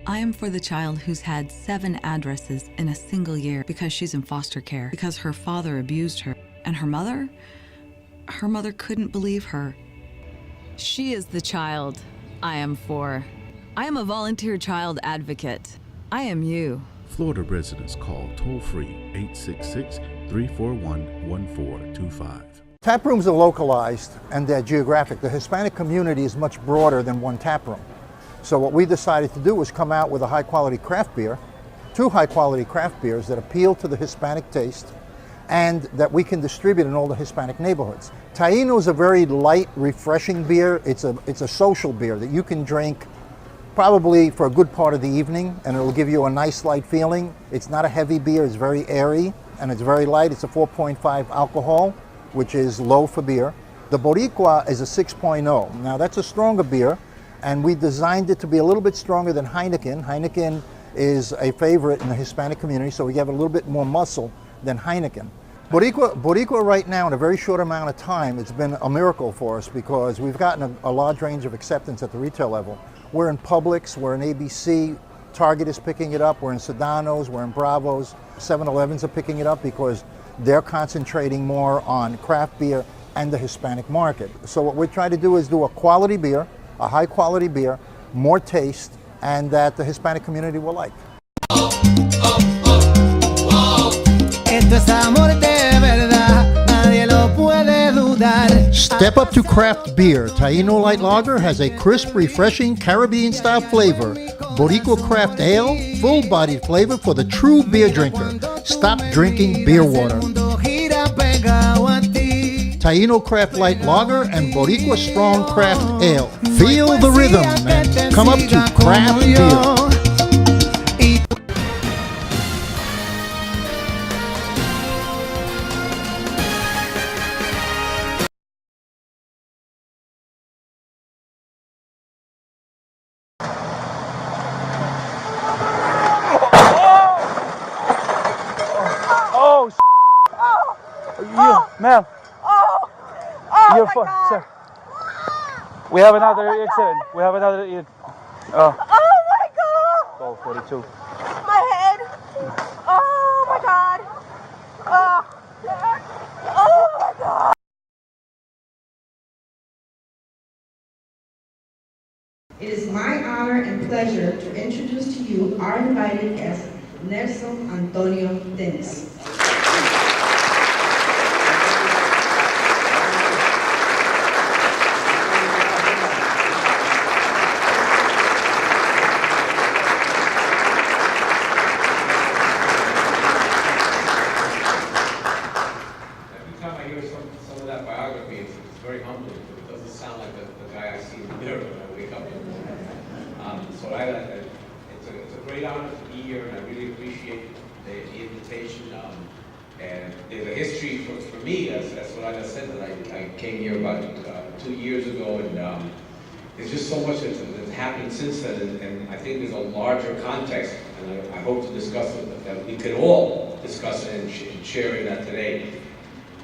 I am for the child who's had 7 addresses in a single year because she's in foster care, because her father abused her. And her mother couldn't believe her. She is the child I am for. I am a volunteer child advocate. I am you. Florida residents call toll-free 866-341-1425. Tap rooms are localized and they're geographic. The Hispanic community is much broader than one tap room. So what we decided to do was come out with a high-quality craft beer, 2 high-quality craft beers that appeal to the Hispanic taste and that we can distribute in all the Hispanic neighborhoods. Taino is a very light, refreshing beer. It's a social beer that you can drink probably for a good part of the evening, and it'll give you a nice light feeling. It's not a heavy beer, it's very airy, and it's very light. It's a 4.5 alcohol, which is low for beer. The Boricua is a 6.0. Now that's a stronger beer, and we designed it to be a little bit stronger than Heineken. Heineken is a favorite in the Hispanic community, so we have a little bit more muscle than Heineken. Boricua right now, in a very short amount of time, it's been a miracle for us because we've gotten a large range of acceptance at the retail level. We're in Publix, we're in ABC, Target is picking it up, we're in Sedano's, we're in Bravo's, 7-Elevens are picking it up because they're concentrating more on craft beer and the Hispanic market. So what we're trying to do is do a quality beer, a high quality beer, more taste, and that the Hispanic community will like. Step up to craft beer. Taino Light Lager has a crisp, refreshing Caribbean-style flavor. Boricua Craft Ale, full-bodied flavor for the true beer drinker. Stop drinking beer water. Taino Craft Light Lager and Boricua Strong Craft Ale. Feel the rhythm and come up to craft beer. Ma'am. Oh You're my God. Sir. We have another incident. We have another. Oh my God. Go 42. My head. Oh my God. Oh my God. It is my honor and pleasure to introduce to you our invited guest, Nelson Antonio Dennis. It's a great honor to be here, and I really appreciate the invitation. And there's a history for me, as what I just said, that I came here about 2 years ago, and there's just so much that's happened since then, and I think there's a larger context, and I hope to discuss it, that we can all discuss it and share in that today.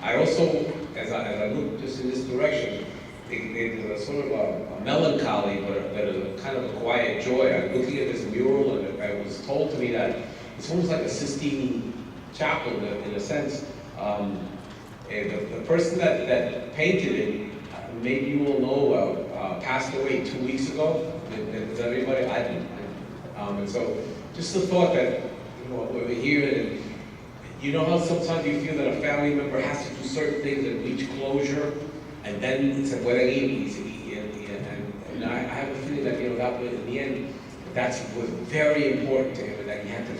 I also, as I look just in this direction, there's a sort of a melancholy, but a kind of a quiet joy. I'm looking at this mural, and it was told to me that it's almost like a Sistine Chapel in a sense. The person that painted it, maybe you all know, passed away 2 weeks ago. Does everybody? I didn't. And so, just the thought that we're here, and you know how sometimes you feel that a family member has to do certain things and reach closure. And then it's a wedding evening, and I have a feeling that that was, in the end, that was very important to him, and that he had to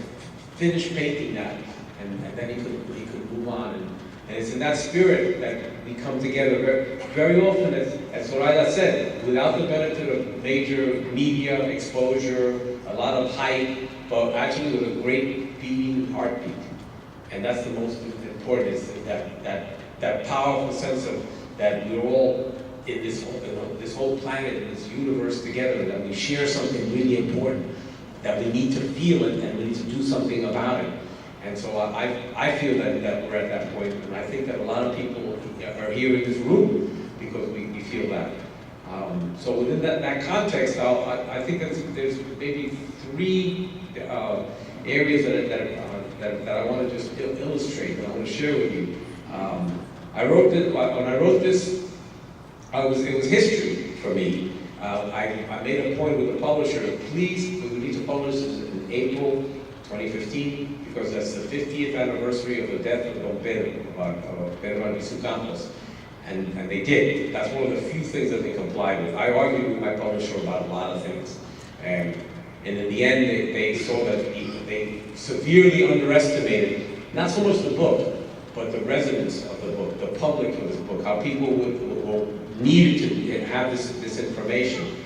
finish painting that, and then he could move on. And it's in that spirit that we come together very often, as Soraya said, without the benefit of major media exposure, a lot of hype, but actually with a great beating heartbeat. And that's the most important, is that powerful sense of that we're all in this whole planet, in this universe together, that we share something really important, that we need to feel it and we need to do something about it. And so I feel that we're at that point, and I think that a lot of people are here in this room because we feel that. So within that context, I think there's maybe three areas that I want to just illustrate, that I want to share with you. I wrote this, when I wrote this, it was history for me. I made a point with the publisher, please, we need to publish this in April 2015, because that's the 50th anniversary of the death of Don Pedro Albizu Campos. And they did. That's one of the few things that they complied with. I argued with my publisher about a lot of things. And in the end, they saw that they severely underestimated, not so much the book, but the resonance of the book, the public of this book, how people would need to have this information.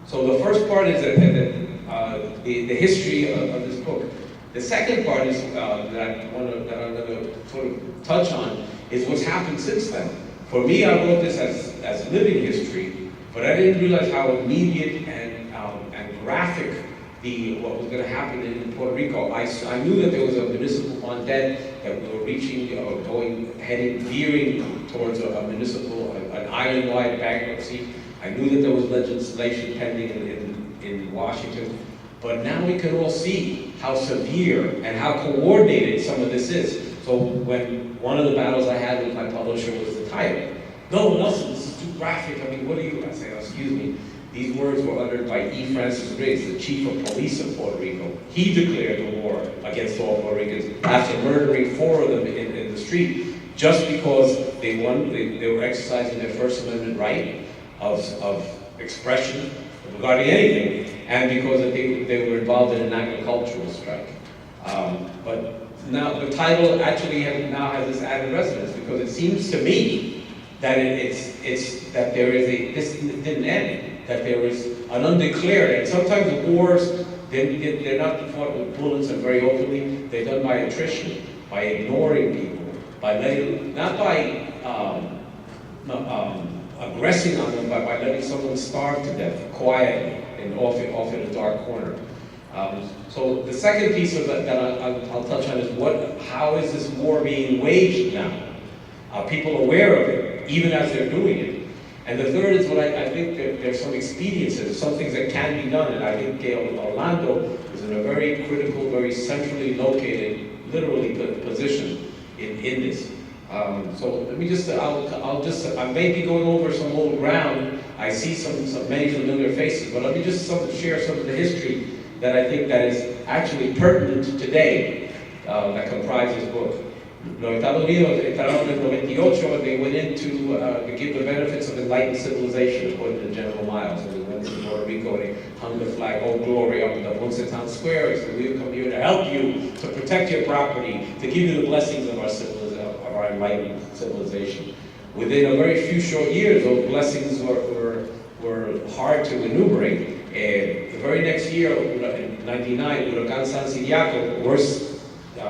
So the first part is the history of this book. The second part is that I'm going to sort of touch on is what's happened since then. For me, I wrote this as living history, but I didn't realize how immediate and graphic what was going to happen in Puerto Rico. I knew that there was a municipal bond debt, that we were reaching, veering towards an island-wide bankruptcy. I knew that there was legislation pending in Washington. But now we can all see how severe and how coordinated some of this is. So when one of the battles I had with my publisher was the title. No, Nelson, this is too graphic. I mean, what are you? I say, oh, excuse me. These words were uttered by E. Francis Riggs, the chief of police of Puerto Rico. He declared the war against all Puerto Ricans after murdering 4 of them in the street, just because they were exercising their First Amendment right of expression regarding anything, and because they were involved in an agricultural strike. But now the title actually now has this added resonance, because it seems to me that it's that there is this didn't end, that there is an undeclared, and sometimes the wars, they're not fought with bullets and very openly, they're done by attrition, by ignoring people, by letting, not by aggressing on them, but by letting someone starve to death quietly and off in a dark corner. So the second piece of that I'll touch on is how is this war being waged now? Are people aware of it, even as they're doing it? And the third is what I think there's some expediencies, some things that can be done, and I think Orlando is in a very critical, very centrally located, literally position in this. So let me just, I may be going over some old ground. I see some many familiar faces, but let me just share some of the history that I think that is actually pertinent today, that comprises this book. Los Estados Unidos entraron en 98, they went in to give the benefits of enlightened civilization, according to General Miles. And they went to Puerto Rico and they hung the flag, "Oh Glory," up in the Ponce Town Square. He said, "We'll come here to help you, to protect your property, to give you the blessings of our enlightened civilization." Within a very few short years, those blessings were hard to enumerate. The very next year, in 99, Huracán San Ciriaco, the worst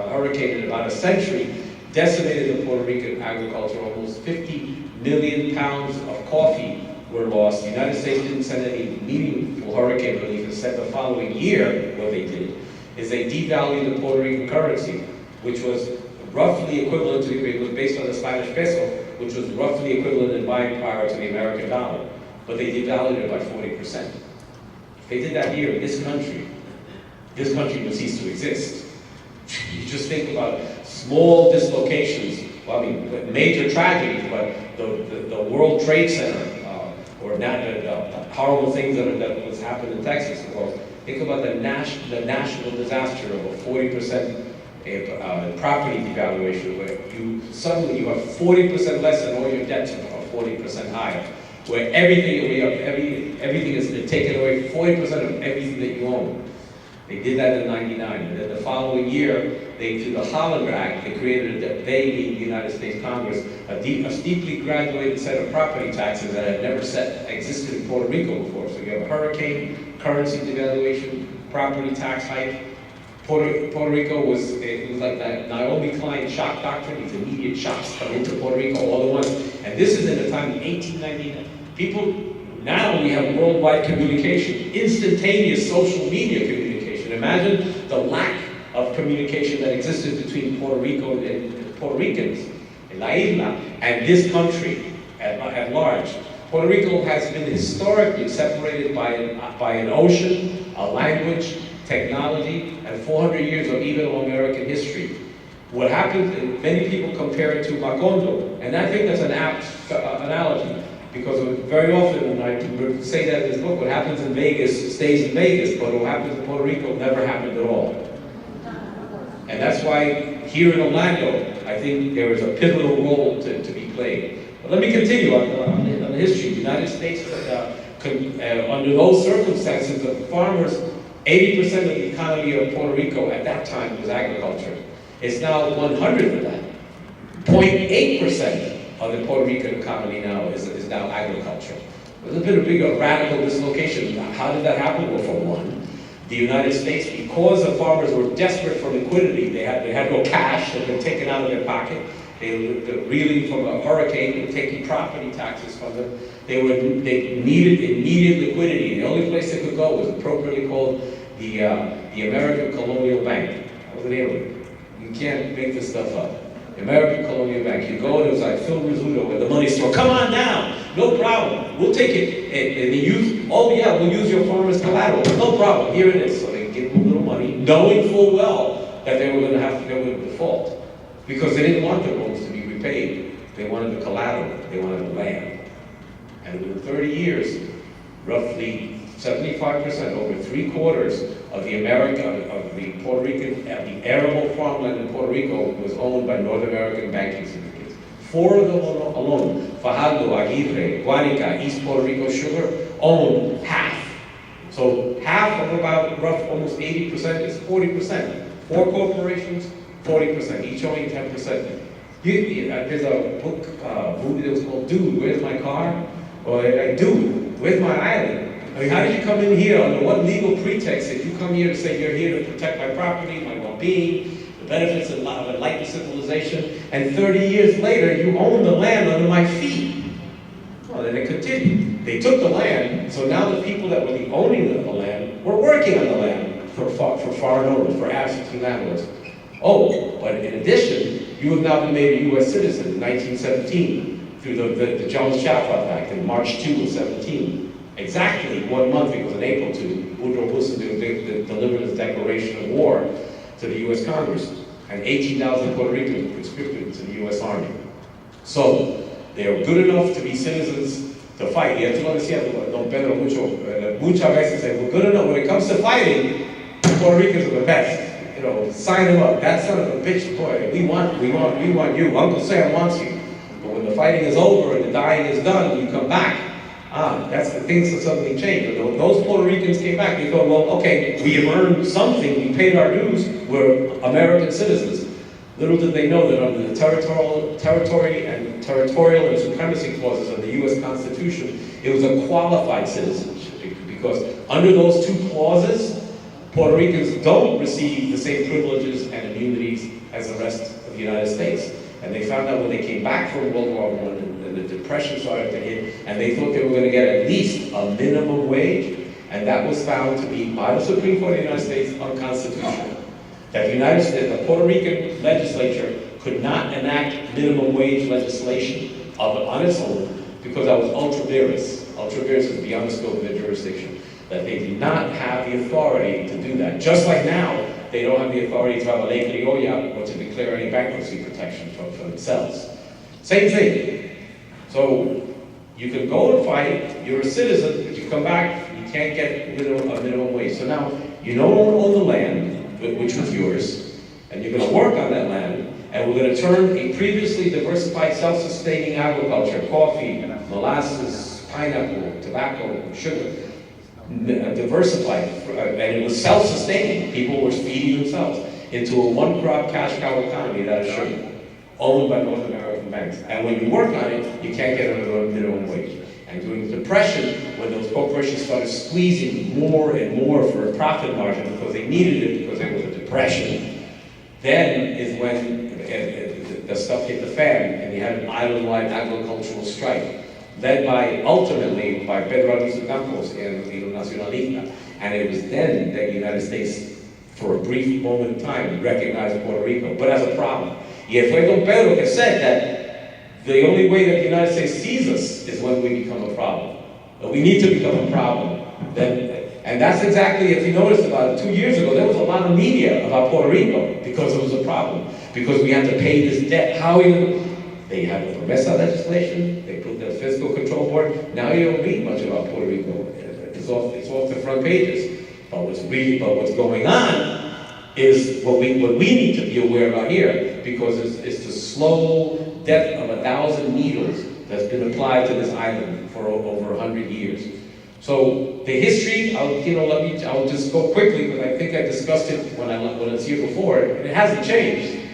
hurricane in about a century, decimated the Puerto Rican agriculture. Almost 50 million pounds of coffee were lost. The United States didn't send any meaningful hurricane relief. Instead, the following year, what they did is they devalued the Puerto Rican currency, which was roughly equivalent to, it was based on the Spanish peso, which was roughly equivalent in buying power to the American dollar. But they devalued it by 40%. If they did that here in this country would cease to exist. You just think about small dislocations, well, I mean, major tragedies, but the World Trade Center, or the horrible things that was happening in Texas. Well, think about the national disaster of a 40% property devaluation, where suddenly you have 40% less and all your debts are 40% higher, where everything is taken away, 40% of everything that you own. They did that in '99, and then the following year, through the Hollander Act, they created, they being the United States Congress, a steeply graduated set of property taxes that had never existed in Puerto Rico before. So you have a hurricane, currency devaluation, property tax hike. Puerto Rico was like that Naomi Klein shock doctrine. These immediate shocks come into Puerto Rico all at once. And this is in the time of 1899. Now we have worldwide communication, instantaneous social media communication. Imagine the lack of communication that existed between Puerto Rico and Puerto Ricans, in La Isla, and this country at large. Puerto Rico has been historically separated by an ocean, a language, technology, and 400 years of even American history. What happens, and many people compare it to Macondo, and I think that's an apt analogy, because very often, and I say that in this book, what happens in Vegas stays in Vegas, but what happens in Puerto Rico never happened at all. And that's why here in Orlando, I think there is a pivotal role to be played. But let me continue on the history. The United States, under those circumstances, the farmers, 80% of the economy of Puerto Rico at that time was agriculture. It's now 100 of that. 0.8% of the Puerto Rican economy now is now agriculture. There's been a big radical dislocation. How did that happen? Well, for one, the United States, because the farmers were desperate for liquidity, they had no cash, they'd been taken out of their pocket. They were reeling from a hurricane, they were taking property taxes from them. They needed immediate liquidity. The only place they could go was appropriately called the American Colonial Bank. That was the name of it. You can't make this stuff up. The American Colonial Bank. You go and it was like Phil Rizzuto at the money store. Come on down, no problem. We'll take it. And they use, oh yeah, we'll use your farmer's collateral. No problem, here it is. So they give them a little money, knowing full well that they were going to default. Because they didn't want the loans to be repaid. They wanted the collateral, they wanted the land. And within 30 years, roughly 75%, over 3/4 of the Puerto Rican, the arable farmland in Puerto Rico was owned by North American banking syndicates. 4 of them alone, Fajardo, Aguirre, Guanica, East Puerto Rico Sugar, owned half. So half of about almost 80% is 40%. 4 corporations, 40%, each owning 10%. There's a book, movie that was called Dude, Where's My Car? Or like, Dude, Where's My Island? I mean, how did you come in here? Under what legal pretext did you come here to say you're here to protect my property, my well-being, the benefits of enlightened civilization, and 30 years later, you own the land under my feet? Well, then they continued. They took the land, so now the people that were the owning of the land were working on the land for foreign owners, for absentee landlords. Oh, but in addition, you have now been made a U.S. citizen in 1917 through the Jones-Shafroth Act in March 2 of 17. Exactly 1 month, it was in April 2, Woodrow Wilson delivered his declaration of war to the U.S. Congress, and 18,000 Puerto Ricans were conscripted to the U.S. Army. So, they are good enough to be citizens to fight. Y esto lo decía Don Pedro muchas veces, we're good enough, when it comes to fighting, Puerto Ricans are the best. You know, sign them up. That son of a bitch, boy, we want you. Uncle Sam wants you. But when the fighting is over and the dying is done, you come back. That's the things that suddenly changed. When those Puerto Ricans came back, they thought, well, okay, we have earned something, we paid our dues, we're American citizens. Little did they know that under the territorial and supremacy clauses of the U.S. Constitution, it was a qualified citizenship. Because under those 2 clauses, Puerto Ricans don't receive the same privileges and immunities as the rest of the United States. And they found out when they came back from World War I and the Depression started to hit, and they thought they were going to get at least a minimum wage, and that was found to be, by the Supreme Court of the United States, unconstitutional. That the Puerto Rican legislature could not enact minimum wage legislation on its own because that was ultra vires. Ultra vires is beyond the scope of their jurisdiction. That they did not have the authority to do that. Just like now, they don't have the authority to have a ley criolla or to declare any bankruptcy protection for themselves. Same thing. So you can go and fight, you're a citizen, but you come back, you can't get a minimum wage. So now you no longer own the land, which was yours, and you're going to work on that land, and we're going to turn a previously diversified, self-sustaining agriculture, coffee, molasses, pineapple, tobacco, sugar, diversified, and it was self-sustaining. People were feeding themselves into a one-crop cash cow economy that is sugar, owned by North American banks. And when you work on it, you can't get under a minimum wage. And during the Depression, when those corporations started squeezing more and more for a profit margin because they needed it because there was a depression, then is when the stuff hit the fan, and you had an island-wide agricultural strike, led ultimately by Pedro Albizu Campos and the Nacionalista. And it was then that the United States, for a brief moment in time, recognized Puerto Rico, but as a problem. Y fue Don Pedro que said that The only way that the United States sees us is when we become a problem. But we need to become a problem. And that's exactly, if you notice, about 2 years ago, there was a lot of media about Puerto Rico because it was a problem. Because we had to pay this debt. How are you going to? They have the PROMESA legislation, they put the Fiscal Control Board. Now you don't read much about Puerto Rico. It's off the front pages. But what's going on is what we need to be aware about here, because it's the slow death of 1,000 needles that's been applied to this island for over 100 years. So the history, I'll just go quickly, because I think I discussed it when I was here before, and it hasn't changed.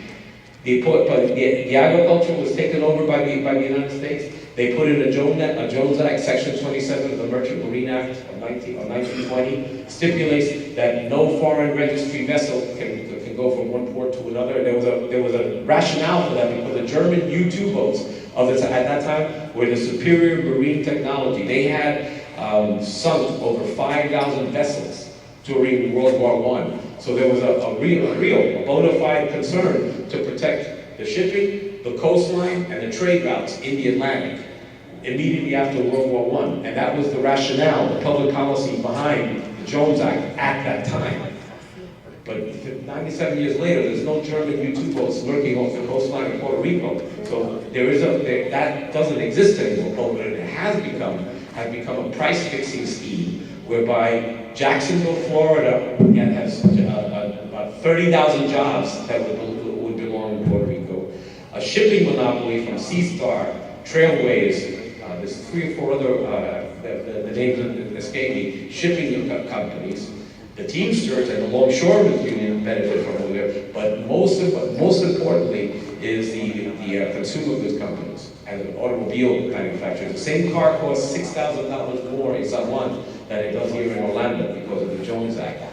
The agriculture was taken over by the United States. They put in a Jones Act, Section 27 of the Merchant Marine Act of 1920, stipulates that no foreign registry vessel can go from one port to another. There was a rationale for that, because the German U-2 boats at that time were the superior marine technology. They had sunk over 5,000 vessels during World War I. So there was a real bona fide concern to protect the shipping, the coastline, and the trade routes in the Atlantic immediately after World War I. And that was the rationale, the public policy behind the Jones Act at that time. But 97 years later, there's no German U-2 boats lurking off the coastline of Puerto Rico. So that doesn't exist anymore. But it has become a price-fixing scheme whereby Jacksonville, Florida, has about 30,000 jobs that would belong to Puerto Rico. A shipping monopoly from Sea Star, Trailways, there's 3 or 4 other, the names escape me, shipping companies. The Teamsters and the Longshoremen's Union benefit from it, but most importantly is the consumer goods companies and the automobile manufacturers. The same car costs $6,000 more in San Juan than it does here in Orlando because of the Jones Act.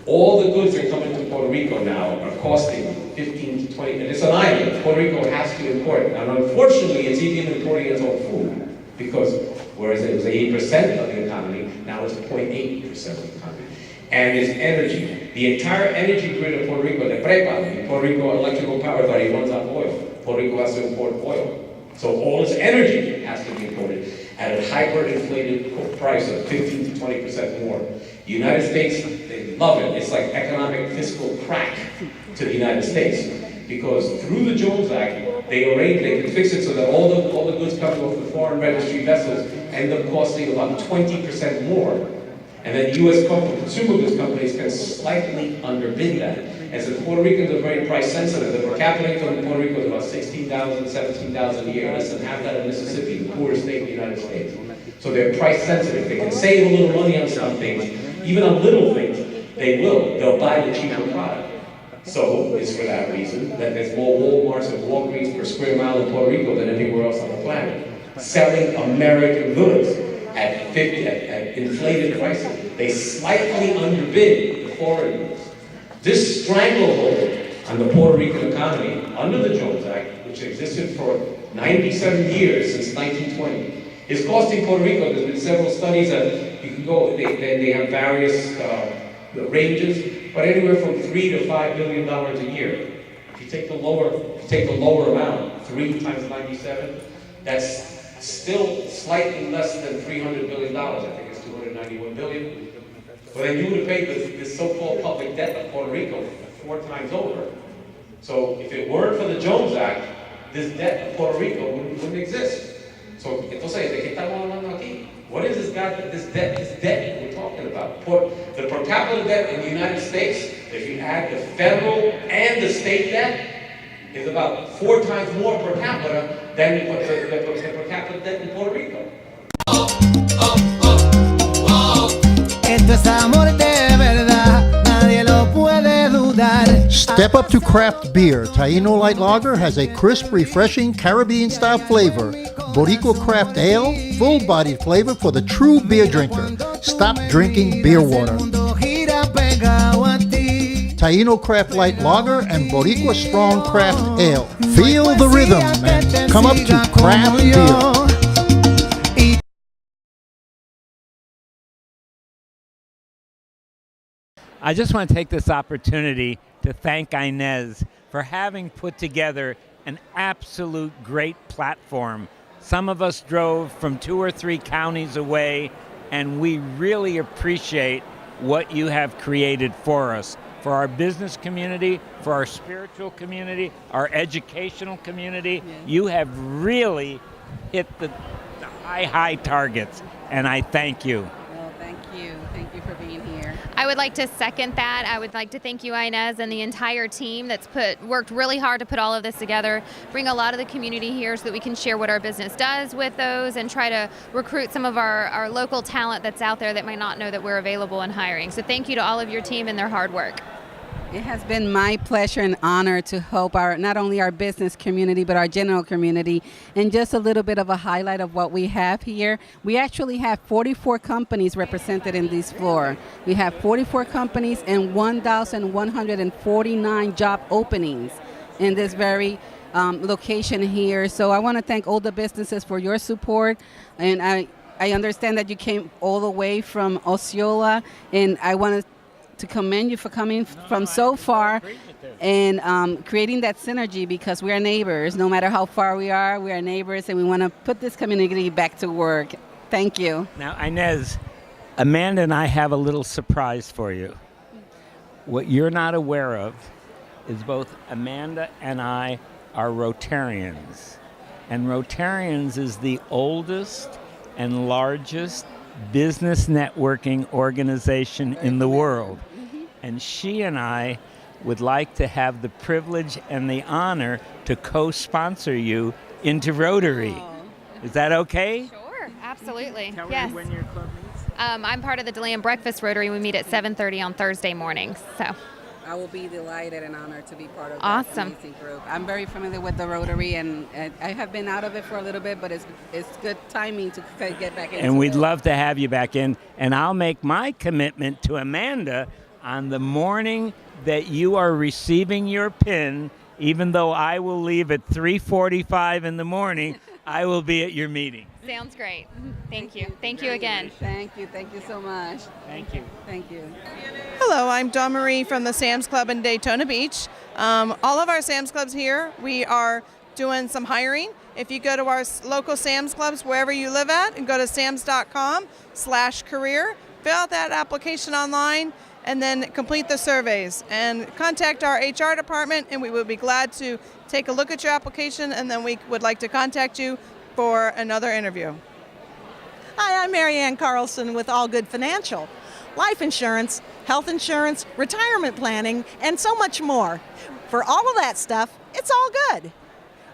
All the goods that come into Puerto Rico now are costing 15 to 20, and it's an island. Puerto Rico has to import. And unfortunately, it's even importing its own food, because whereas it was 80% of the economy, now it's 0.8% of the economy. And it's energy. The entire energy grid of Puerto Rico, the PREPA, the Puerto Rico Electrical Power Authority, runs on oil. Puerto Rico has to import oil. So all its energy has to be imported at a hyperinflated price of 15 to 20% more. The United States, they love it. It's like economic fiscal crack to the United States. Because through the Jones Act, they can fix it so that all the goods coming off the foreign registry vessels end up costing about 20% more. And then U.S. consumer goods companies can slightly underbid that. And since Puerto Ricans are very price sensitive, the per capita income in Puerto Rico is about $16,000, $17,000 a year, less than half that of Mississippi, the poorest state in the United States. So they're price sensitive. They can save a little money on some things, even on little things. They'll buy the cheaper product. So it's for that reason that there's more Walmarts and Walgreens per square mile in Puerto Rico than anywhere else on the planet, selling American goods at inflated prices. They slightly underbid the foreign goods. This stranglehold on the Puerto Rican economy under the Jones Act, which existed for 97 years since 1920, is costing Puerto Rico. There's been several studies that you can go. They have various ranges, but anywhere from $3 to $5 billion a year. If you take the lower amount, 3 times 97, that's still slightly less than $300 billion. I think it's $291 billion. But then you would have paid this so-called public debt of Puerto Rico 4 times over. So if it weren't for the Jones Act, this debt of Puerto Rico wouldn't exist. So entonces, ¿de qué estamos hablando aquí? What is this debt we're talking about? The per capita debt in the United States, if you add the federal and the state debt, is about 4 times more per capita than the per capita debt in Puerto Rico. Esto es amor de verdad, nadie lo puede dudar. Step up to craft beer. Taino Light Lager has a crisp, refreshing Caribbean-style flavor. Boricua Craft Ale, full-bodied flavor for the true beer drinker. Stop drinking beer water. Taino Craft Light Lager and Boricua Strong Craft Ale. Feel the rhythm and come up to craft beer. I just want to take this opportunity to thank Inez for having put together an absolute great platform. Some of us drove from 2 or 3 counties away, and we really appreciate what you have created for us, for our business community, for our spiritual community, our educational community. Yes. You have really hit the high targets, and I thank you. Well, thank you. Thank you for being here. I would like to second that. I would like to thank you, Inez, and the entire team that's worked really hard to put all of this together, bring a lot of the community here so that we can share what our business does with those and try to recruit some of our local talent that's out there that might not know that we're available and hiring. So thank you to all of your team and their hard work. It has been my pleasure and honor to help not only our business community, but our general community. And just a little bit of a highlight of what we have here. We actually have 44 companies represented in this floor. We have 44 companies and 1,149 job openings in this very location here. So I want to thank all the businesses for your support. And I understand that you came all the way from Osceola, and I want to commend you for coming from so far and creating that synergy, because we are neighbors. No matter how far we are neighbors, and we want to put this community back to work. Thank you. Now, Inez, Amanda and I have a little surprise for you. What you're not aware of is both Amanda and I are Rotarians. And Rotarians is the oldest and largest business networking organization in the world. And she and I would like to have the privilege and the honor to co-sponsor you into Rotary. Is that okay? Sure, absolutely. Tell yes. me when your club meets. I'm part of the DeLand Breakfast Rotary. We meet at 7:30 on Thursday mornings. So I will be delighted and honored to be part of Awesome. that amazing group. I'm very familiar with the Rotary, and I have been out of it for a little bit, but it's good timing to get back in. And we'd love to have you back in. And I'll make my commitment to Amanda on the morning that you are receiving your pin, even though I will leave at 3:45 in the morning, I will be at your meeting. Sounds great. Thank you. Thank you again. Thank you. Thank you so much. Thank you. Thank you. Hello, I'm Dawn Marie from the Sam's Club in Daytona Beach. All of our Sam's Clubs here, we are doing some hiring. If you go to our local Sam's Clubs, wherever you live at, and go to sams.com/career, fill out that application online, and then complete the surveys. And contact our HR department, and we will be glad to take a look at your application, and then we would like to contact you for another interview. Hi, I'm Marianne Carlson with All Good Financial. Life insurance, health insurance, retirement planning, and so much more. For all of that stuff, it's all good.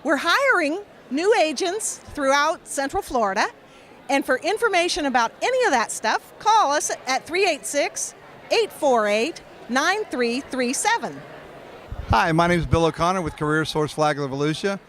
We're hiring new agents throughout Central Florida, and for information about any of that stuff, call us at 386-848-9337. Hi, my name is Bill O'Connor with Career Source Flagler Volusia,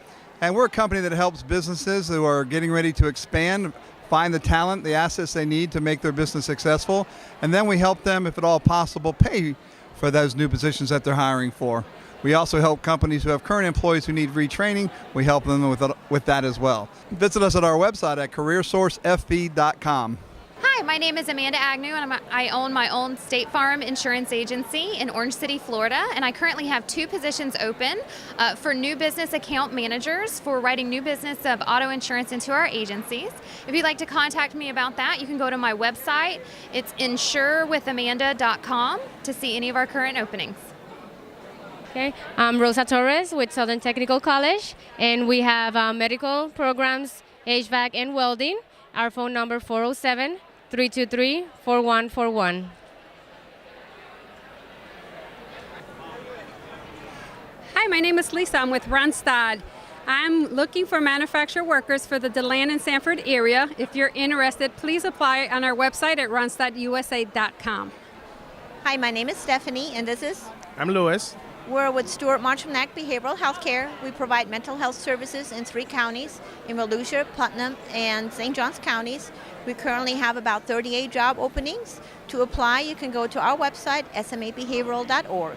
and we're a company that helps businesses who are getting ready to expand find the talent, the assets they need to make their business successful, and then we help them, if at all possible, pay for those new positions that they're hiring for. We also help companies who have current employees who need retraining. We help them with that as well. Visit us at our website at careersourcefb.com. Hi, my name is Amanda Agnew, and I own my own State Farm insurance agency in Orange City, Florida, and I currently have 2 positions open for new business account managers for writing new business of auto insurance into our agencies. If you'd like to contact me about that, you can go to my website. It's insurewithamanda.com to see any of our current openings. Okay, I'm Rosa Torres with Southern Technical College, and we have medical programs, HVAC, and welding. Our phone number 407-323-4141. Hi, my name is Lisa. I'm with Randstad. I'm looking for manufacturer workers for the DeLand and Sanford area. If you're interested, please apply on our website at randstadusa.com. Hi, my name is Stephanie, and this is? I'm Louis. We're with Stuart Marchmack Behavioral Health Care. We provide mental health services in 3 counties, in Volusia, Putnam, and St. Johns counties. We currently have about 38 job openings. To apply, you can go to our website, smabehavioral.org.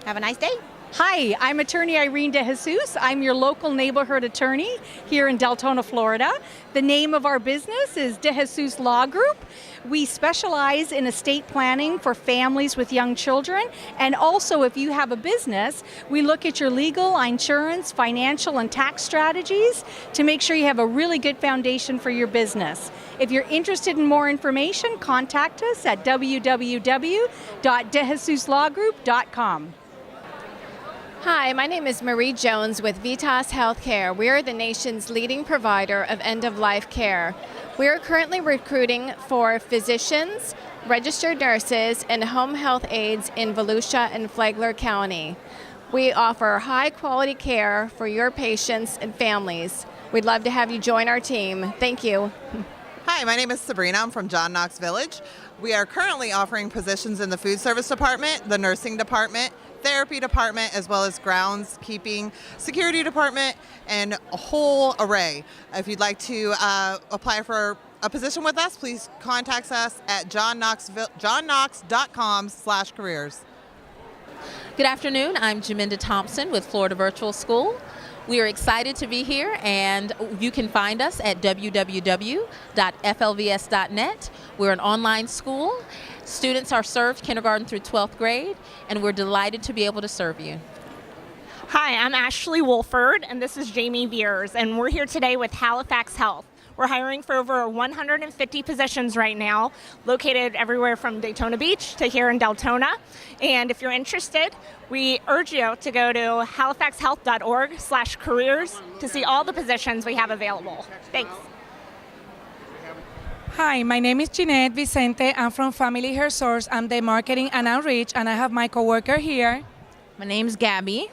Have a nice day. Hi, I'm attorney Irene De Jesus. I'm your local neighborhood attorney here in Deltona, Florida. The name of our business is De Jesus Law Group. We specialize in estate planning for families with young children, and also if you have a business, we look at your legal, insurance, financial, and tax strategies to make sure you have a really good foundation for your business. If you're interested in more information, contact us at www.dejesuslawgroup.com. Hi, my name is Marie Jones with Vitas Healthcare. We are the nation's leading provider of end-of-life care. We are currently recruiting for physicians, registered nurses, and home health aides in Volusia and Flagler County. We offer high-quality care for your patients and families. We'd love to have you join our team. Thank you. Hi, my name is Sabrina. I'm from John Knox Village. We are currently offering positions in the food service department, the nursing department, therapy department, as well as groundskeeping, security department, and a whole array. If you'd like to apply for a position with us, please contact us at johnknox.com/careers. Good afternoon. I'm Jaminda Thompson with Florida Virtual School. We are excited to be here, and you can find us at www.flvs.net. We're an online school. Students are served kindergarten through 12th grade, and we're delighted to be able to serve you. Hi, I'm Ashley Wolford, and this is Jamie Veers, and we're here today with Halifax Health. We're hiring for over 150 positions right now, located everywhere from Daytona Beach to here in Deltona. And if you're interested, we urge you to go to halifaxhealth.org/careers to see all the positions we have available. Thanks. Hi, my name is Jeanette Vicente. I'm from Family Hair Source. I'm the marketing and outreach, and I have my coworker here. My name is Gabby.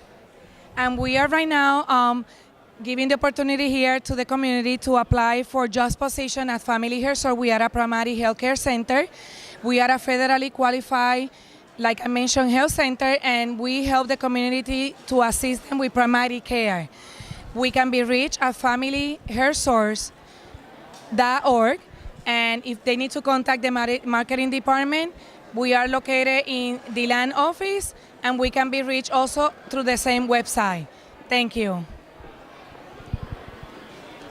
And we are right now giving the opportunity here to the community to apply for just position at Family Hair Source. We are a primary health care center. We are a federally qualified, like I mentioned, health center, and we help the community to assist them with primary care. We can be reached at familyhairsource.org. And if they need to contact the marketing department, we are located in the land office, and we can be reached also through the same website. Thank you.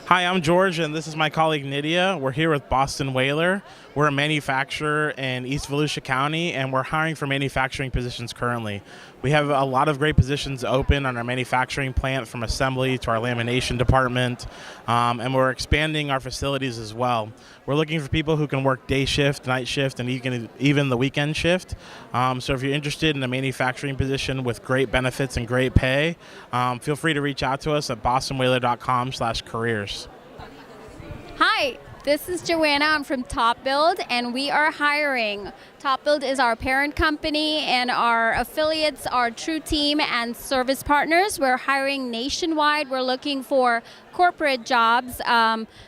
Hi, I'm George, and this is my colleague Nydia. We're here with Boston Whaler. We're a manufacturer in East Volusia County, and we're hiring for manufacturing positions currently. We have a lot of great positions open on our manufacturing plant, from assembly to our lamination department, and we're expanding our facilities as well. We're looking for people who can work day shift, night shift, and even the weekend shift. So if you're interested in a manufacturing position with great benefits and great pay, feel free to reach out to us at bostonwhaler.com/careers. Hi, this is Joanna. I'm from Top Build, and we are hiring. Top Build is our parent company, and our affiliates are True Team and Service Partners. We're hiring nationwide. We're looking for corporate jobs,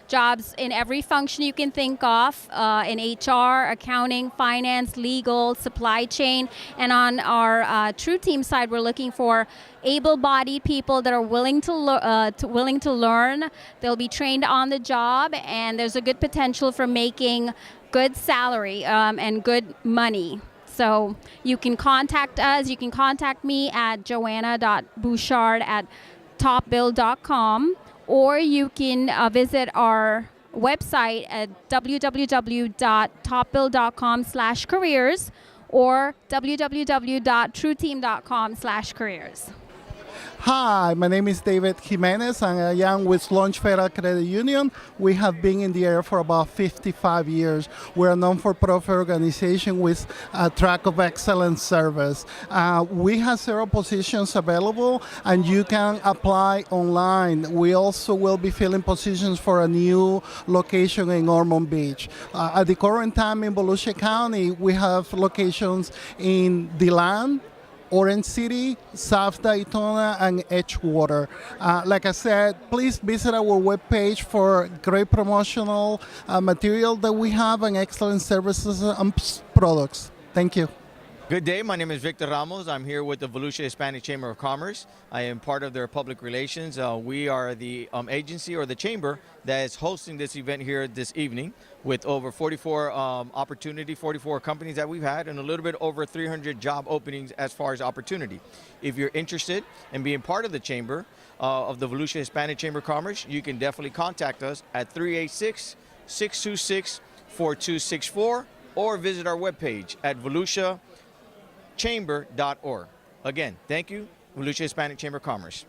jobs in every function you can think of, in HR, accounting, finance, legal, supply chain. And on our True Team side, we're looking for able-bodied people that are willing to learn. They'll be trained on the job, and there's a good potential for making good salary and good money. So you can contact us. You can contact me at joanna.bouchard@topbuild.com, or you can visit our website at www.topbuild.com/careers or www.trueteam.com/careers. Hi, my name is David Jimenez, and I am with Launch Federal Credit Union. We have been in the area for about 55 years. We're a non-for-profit organization with a track of excellent service. We have several positions available, and you can apply online. We also will be filling positions for a new location in Ormond Beach. At the current time in Volusia County, we have locations in DeLand, Orange City, South Daytona, and Edgewater. Like I said, please visit our webpage for great promotional material that we have and excellent services and products. Thank you. Good day, my name is Victor Ramos. I'm here with the Volusia Hispanic Chamber of Commerce. I am part of their public relations. We are the agency or the chamber that is hosting this event here this evening with over 44 44 companies that we've had and a little bit over 300 job openings as far as opportunity. If you're interested in being part of the chamber of the Volusia Hispanic Chamber of Commerce, you can definitely contact us at 386-626-4264 or visit our webpage at volusiachamber.org. Again, thank you, Volusia Hispanic Chamber of Commerce.